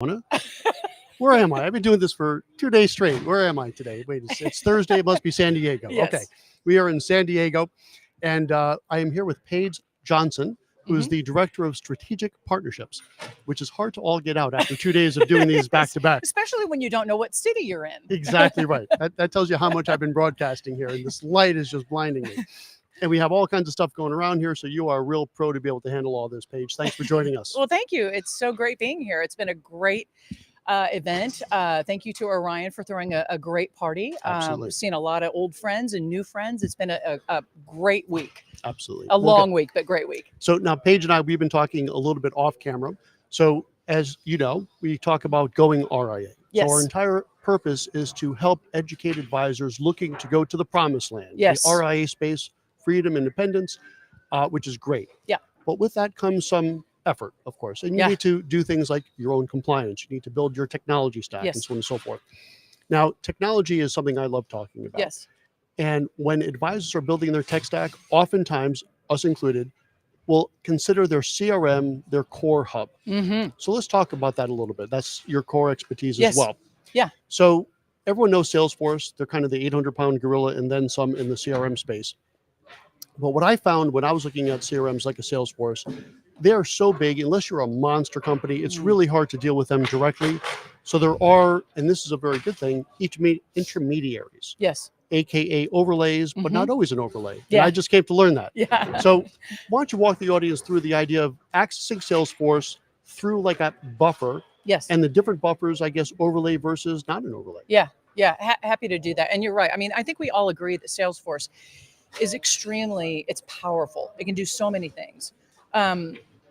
Wanna? Where am I? I've been doing this for 2 days straight. Where am I today? Wait, it's Thursday. It must be San Diego. Okay. Yes. We are in San Diego, and I am here with Paige Johnson, who is the Director of Strategic Partnerships, which is hard to all get out after 2 days of doing these back to back. Especially when you don't know what city you're in. Exactly right. That tells you how much I've been broadcasting here, and this light is just blinding me. And we have all kinds of stuff going around here, so you are a real pro to be able to handle all this, Paige. Thanks for joining us. Well, thank you. It's so great being here. It's been a great event. Thank you to Orion for throwing a great party. Absolutely. We've seen a lot of old friends and new friends. It's been a great week. Absolutely. A long week, but great week. So now Paige and I, we've been talking a little bit off camera. So as you know, we talk about going RIA. Yes. So our entire purpose is to help educate advisors looking to go to the promised land. Yes. The RIA space, freedom, independence, which is great. Yeah. But with that comes some effort, of course. And you Yeah. need to do things like your own compliance. You need to build your technology stack Yes. and so on and so forth. Now, technology is something I love talking about. Yes. And when advisors are building their tech stack, oftentimes, us included, will consider their CRM their core hub. Mm-hmm. So let's talk about that a little bit. That's your core expertise Yes. as well. Yeah. So everyone knows Salesforce. They're kind of the 800-pound gorilla and then some in the CRM space. But what I found when I was looking at CRMs like a Salesforce, they are so big, unless you're a monster company, it's really hard to deal with them directly. So there are, and this is a very good thing, intermediaries, Yes. AKA overlays, but not always an overlay. Yeah. And I just came to learn that. Yeah. So why don't you walk the audience through the idea of accessing Salesforce through like a buffer Yes. and the different buffers, I guess, overlay versus not an overlay. Yeah. Happy to do that. And you're right. I mean, I think we all agree that Salesforce is it's powerful. It can do so many things.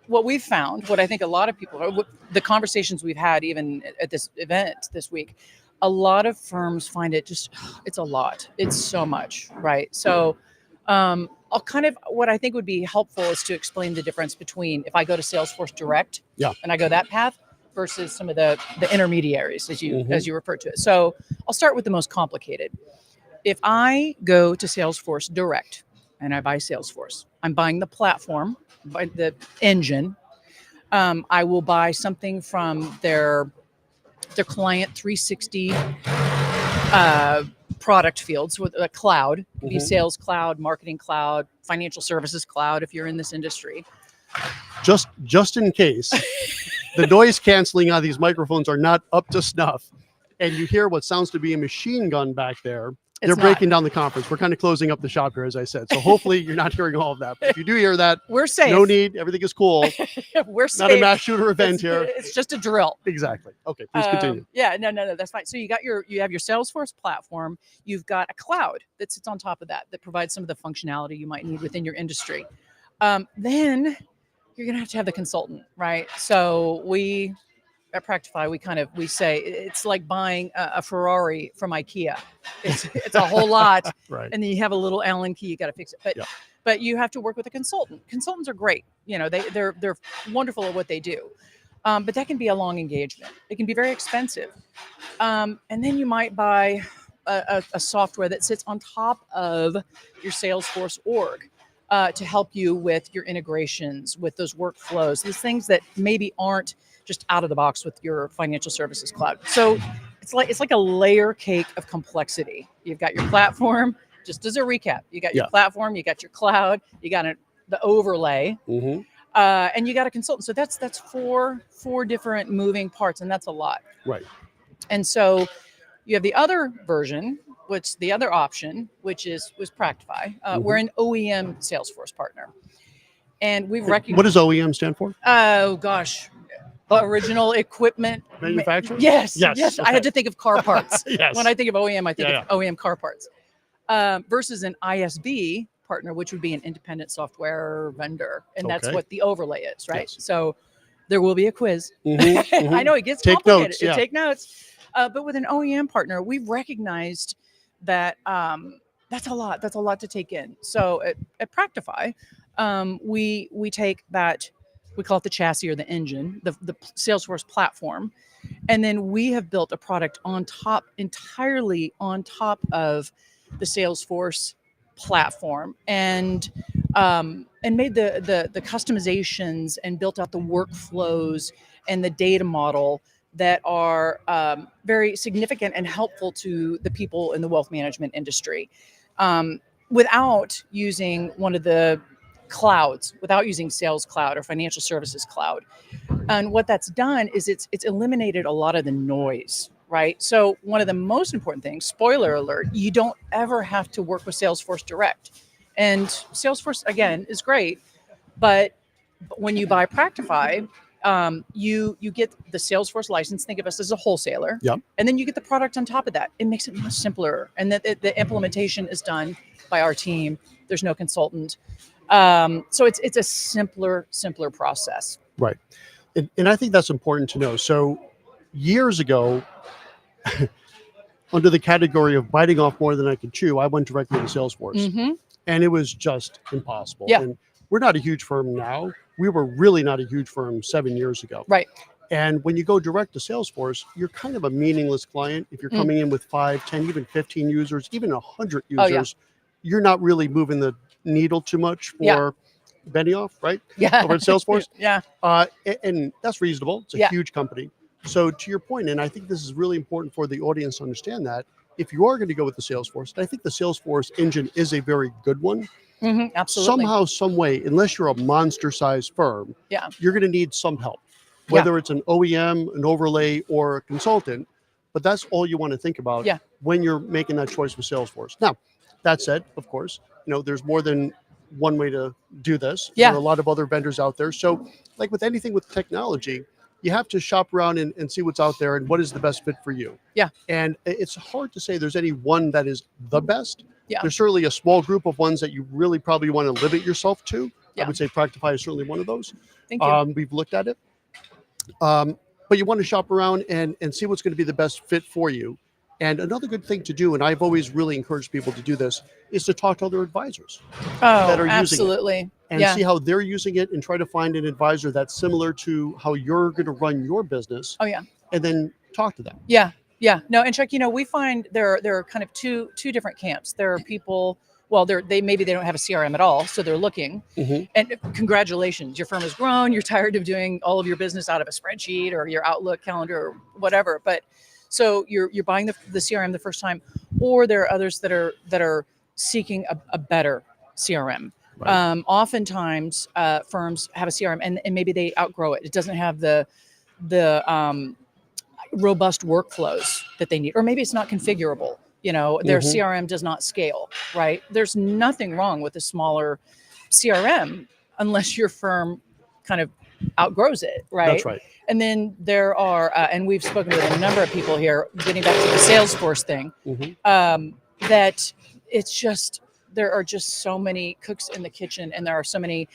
What we've found, what I think a lot of people, the conversations we've had even at this event this week, a lot of firms find it's a lot. It's so much, right? So I'll what I think would be helpful is to explain the difference between if I go to Salesforce Direct and I go that path versus some of the intermediaries as you refer to it. So I'll start with the most complicated. If I go to Salesforce Direct and I buy Salesforce, I'm buying the platform, by the engine. I will buy something from their client 360 product fields with a cloud. It could be sales cloud, marketing cloud, financial services cloud if you're in this industry. Just in case the noise canceling on these microphones are not up to snuff and you hear what sounds to be a machine gun back there, they're breaking down the conference. We're kind of closing up the shop here, as I said. So hopefully you're not hearing all of that. But if you do hear that, we're safe. No need. Everything is cool. We're safe. Not a mass shooter event here. It's just a drill. Exactly. Okay, please continue. No, that's fine. So you have your Salesforce platform. You've got a cloud that sits on top of that provides some of the functionality you might need within your industry. Then you're gonna have to have the consultant, right? So we at Practifi, we say it's like buying a Ferrari from IKEA. It's a whole lot, Right. And then you have a little Allen key. You got to fix it, but you have to work with a consultant. Consultants are great. You know, they're wonderful at what they do, but that can be a long engagement. It can be very expensive, and then you might buy a software that sits on top of your Salesforce org. To help you with your integrations, with those workflows, these things that maybe aren't just out of the box with your financial services cloud. So it's like a layer cake of complexity. You've got your platform, just as a recap, you got your platform, you got your cloud, you got the overlay, and you got a consultant. So that's four different moving parts, and that's a lot. Right. And so you have the other version, the other option, which was Practifi. We're an OEM Salesforce partner. And we've recognized... What does OEM stand for? Oh, gosh. Original equipment... Manufacturer? Yes. Okay. I had to think of car parts. Yes. When I think of OEM, I think of OEM car parts. Versus an ISV partner, which would be an independent software vendor. And that's what the overlay is, right? Yes. So there will be a quiz. I know it gets complicated. Take notes. But with an OEM partner, we've recognized that that's a lot. That's a lot to take in. So at Practifi, we take that, we call it the chassis or the engine, the Salesforce platform, and then we have built a product entirely on top of the Salesforce platform, and made the customizations and built out the workflows and the data model that are very significant and helpful to the people in the wealth management industry, without using one of the clouds, without using Sales Cloud or Financial Services Cloud. And what that's done is it's eliminated a lot of the noise, right? So one of the most important things, spoiler alert, you don't ever have to work with Salesforce Direct. And Salesforce, again, is great, but when you buy Practifi, you get the Salesforce license. Think of us as a wholesaler, Yep. and then you get the product on top of that. It makes it much simpler, and that the implementation is done by our team. There's no consultant, so it's a simpler process. Right. And I think that's important to know. So years ago, under the category of biting off more than I could chew, I went directly to Salesforce. Mm-hmm. And it was just impossible. Yeah. And we're not a huge firm now. We were really not a huge firm 7 years ago. Right. And when you go direct to Salesforce, you're kind of a meaningless client. If you're coming in with 5, 10, even 15 users, even 100 users, you're not really moving the needle too much for Benioff, right? Yeah. Over at Salesforce. Yeah. And that's reasonable. It's a huge company. So to your point, and I think this is really important for the audience to understand that, if you are going to go with the Salesforce, and I think the Salesforce engine is a very good one. Mm-hmm, absolutely. Somehow, some way, unless you're a monster-sized firm, you're going to need some help, whether it's an OEM, an overlay, or a consultant. But that's all you want to think about when you're making that choice with Salesforce. Now, that said, of course, there's more than one way to do this. There are a lot of other vendors out there. So, like with anything with technology, you have to shop around and see what's out there and what is the best fit for you. Yeah. And it's hard to say there's any one that is the best. Yeah. There's certainly a small group of ones that you really probably want to limit yourself to. Yeah. I would say Practifi is certainly one of those. Thank you. We've looked at it. But you want to shop around and see what's going to be the best fit for you. And another good thing to do, and I've always really encouraged people to do this, is to talk to other advisors that are absolutely. using it. And see how they're using it and try to find an advisor that's similar to how you're going to run your business. And then talk to them. Yeah. No, and Chuck, we find there are kind of two different camps. There are people, well, maybe they don't have a CRM at all, so they're looking. Mm-hmm. And congratulations, your firm has grown. You're tired of doing all of your business out of a spreadsheet or your Outlook calendar or whatever. But so you're buying the CRM the first time, or there are others that are seeking a better CRM. Right. Oftentimes, firms have a CRM and maybe they outgrow it. It doesn't have the robust workflows that they need, or maybe it's not configurable. Their CRM does not scale. Right? There's nothing wrong with a smaller CRM unless your firm kind of outgrows it. Right? That's right. And then there are, and we've spoken with a number of people here, getting back to the Salesforce thing, that it's just, there are just so many cooks in the kitchen, and there are so many.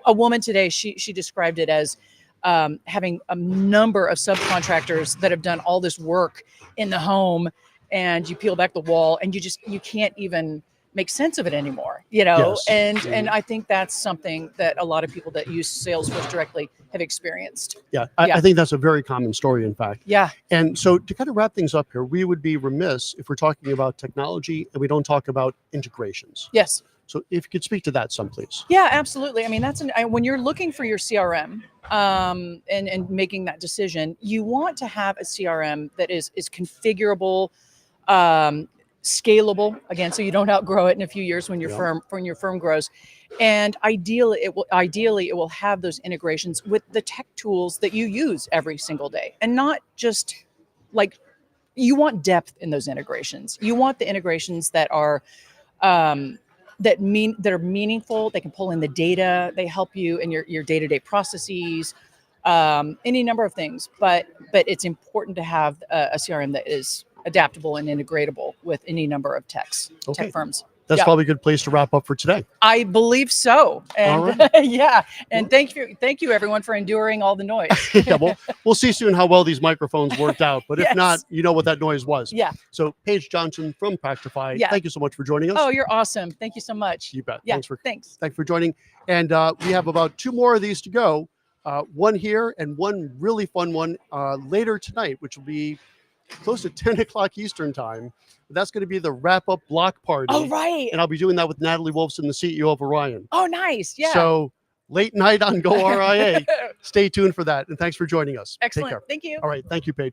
A woman today, she described it as having a number of subcontractors that have done all this work in the home, and you peel back the wall, and you can't even make sense of it anymore, Yes. And I think that's something that a lot of people that use Salesforce directly have experienced. Yeah, I think that's a very common story, in fact. Yeah. And so to kind of wrap things up here, we would be remiss if we're talking about technology and we don't talk about integrations. Yes. So if you could speak to that some, please. Yeah, absolutely. I mean, when you're looking for your CRM and making that decision, you want to have a CRM that is configurable, scalable, again, so you don't outgrow it in a few years when your firm grows. And ideally it will have those integrations with the tech tools that you use every single day, and not just like, you want depth in those integrations. You want the integrations that are that are meaningful. They can pull in the data. They help you in your day-to-day processes, any number of things. But it's important to have a CRM that is adaptable and integratable with any number of tech firms. That's probably a good place to wrap up for today. I believe so. And all right. Yeah. And thank you everyone for enduring all the noise. Yeah, we'll see soon how well these microphones worked out. But if not, you know what that noise was. Yeah. So Paige Johnson from Practifi, thank you so much for joining us. Oh, you're awesome. Thank you so much. You bet. Yeah, Thanks for joining. And we have about 2 more of these to go. One here and one really fun one later tonight, which will be close to 10 o'clock Eastern time. That's going to be the wrap-up block party. Oh, right. And I'll be doing that with Natalie Wolfson, the CEO of Orion. Oh, nice. Yeah. So late night on goRIA. Stay tuned for that. And thanks for joining us. Excellent. Take care. Thank you. All right. Thank you, Paige.